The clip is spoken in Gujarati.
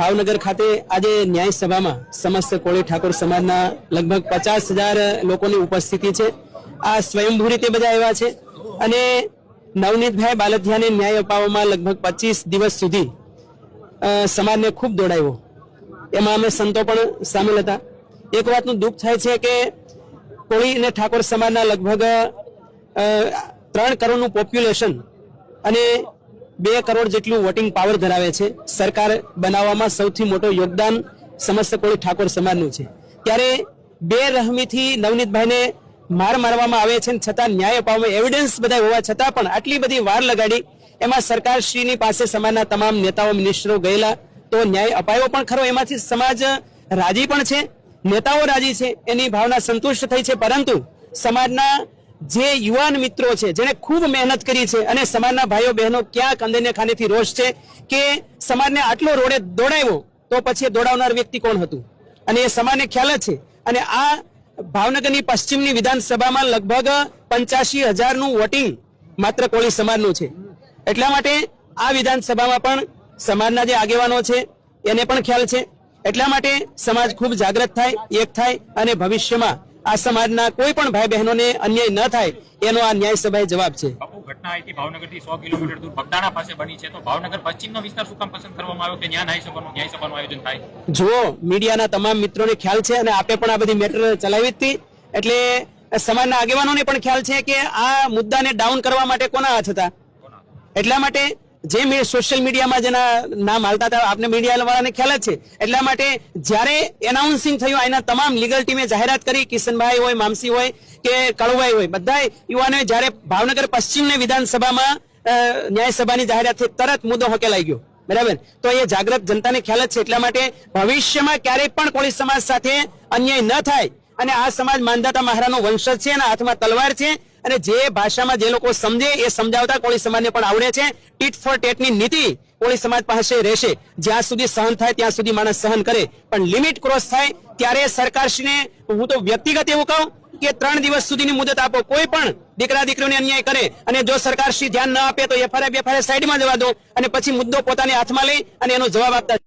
ભાવનગર ખાતે આજે ન્યાય સભામાં સમસ્ત કોળી ઠાકોર સમાજના લગભગ 50,000 લોકોની ઉપસ્થિતિ છે। આ સ્વયંભૂ રીતે બધા આવ્યા છે અને નવનીતભાઈ બાલદિયાને ન્યાય અપાવવામાં લગભગ 25 દિવસ સુધી સમાજને ખૂબ દોડાવ્યો। એમાં અમે સંતો પણ સામેલ હતા। એક વાતનું દુઃખ થાય છે કે કોળી અને ઠાકોર સમાજના લગભગ 3 કરોડનું પોપ્યુલેશન અને 2 કરોડ જેટલું વોટિંગ પાવર ધરાવે છે। સરકાર બનાવવામાં સૌથી મોટો યોગદાન સમસ્ત કોળી ઠાકોર સમાજનું છે। ત્યારે બેરહમીથી નવનીતભાઈને માર મારવામાં આવે છે, છતાં ન્યાય અપાવવામાં એવિડન્સ બધા હોવા છતાં પણ આટલી બધી વાર લગાડી। એમાં સરકારશ્રીની પાસે સમાજના તમામ નેતાઓ મિનિસ્ટરો ગયેલા તો ન્યાય અપાયો પણ ખરો। એમાંથી સમાજ રાજી પણ છે, નેતાઓ રાજી છે, એની ભાવના સંતુષ્ટ થઈ છે। પરંતુ સમાજના જે યુવાન મિત્રો છે જેને ખૂબ મહેનત કરી છે અને સમાજના ભાઈઓ બહેનો ક્યાંક અંદરને ખાનેથી રોષ છે કે સમાજને આટલો રોડે દોડાવ્યો તો પછી દોડાવનાર વ્યક્તિ કોણ હતું અને એ સમાજને ખ્યાલ જ છે। અને આ ભાવનગરની પશ્ચિમની વિધાનસભામાં લગભગ 85,000નું વોટિંગ માત્ર કોળી સમાજનું છે। એટલા માટે આ વિધાનસભામાં પણ સમાજના જે આગેવાનો છે એને પણ ખ્યાલ છે। એટલા માટે સમાજ ખૂબ જાગૃત થાય, એક થાય અને ભવિષ્યમાં આ સમાજના કોઈ પણ ભાઈ બહેનોને અન્યાય ન થાય એનો આ ન્યાય સભાએ જવાબ છે। ઘટના અહીંથી ભાવનગરથી 100 કિલોમીટર દૂર બગદાણા પાસે બની છે, તો ભાવનગર પશ્ચિમનો વિસ્તાર શું કામ પસંદ કરવામાં આવ્યો કે ત્યાં ન્યાય સભાનું આયોજન થાય? જુઓ, મીડિયાના તમામ મિત્રોને ખ્યાલ છે અને આપે પણ આ બધી મેટર ચલાવી હતી, એટલે સમાજના આગેવાનોને પણ ખ્યાલ છે કે આ મુદ્દાને ડાઉન કરવા માટે કોના હાથ હતા। એટલા માટે જે મેં સોશિયલ મીડિયામાં જેના નામ હાલતા હતા આપને મીડિયા વાળાને ખ્યાલ જ છે। એટલા માટે જ્યારે એનાઉન્સિંગ થયું એના તમામ લીગલ ટીમે જાહેરાત કરી, કિશનભાઈ હોય, મામસી હોય કે કળુભાઈ હોય, બધા યુવાનોએ જ્યારે ભાવનગર પશ્ચિમની વિધાનસભામાં ન્યાય સભાની જાહેરાત થઈ તરત મુદ્દો હકેલાઈ ગયો, બરાબર। તો એ જાગૃત જનતાને ખ્યાલ જ છે। એટલા માટે ભવિષ્યમાં ક્યારેય પણ કોળી સમાજ સાથે અન્યાય ન થાય અને આ સમાજ માંધાતા મહારાનો વંશજ છે, એના હાથમાં તલવાર છે અને જે ભાષામાં જે લોકો સમજે એ સમજાવતા કોળી સમાજને પણ આવડે છે। ટીટ ફોર ટેટની નીતિ કોળી સમાજ પાસે રહેશે। જ્યાં સુધી સહન થાય ત્યાં સુધી માણસ સહન કરે, પણ લિમિટ ક્રોસ થાય ત્યારે સરકારશ્રીને હું તો વ્યક્તિગત એવું કહું કે 3 દિવસ સુધીની મુદત આપો। કોઈ પણ દીકરા દીકરીઓને અન્યાય કરે અને જો સરકારશ્રી ધ્યાન ન આપે તો એફઆરઆઈ સાઈડમાં જવા દો અને પછી મુદ્દો પોતાની હાથમાં લઈ અને એનો જવાબ આપતા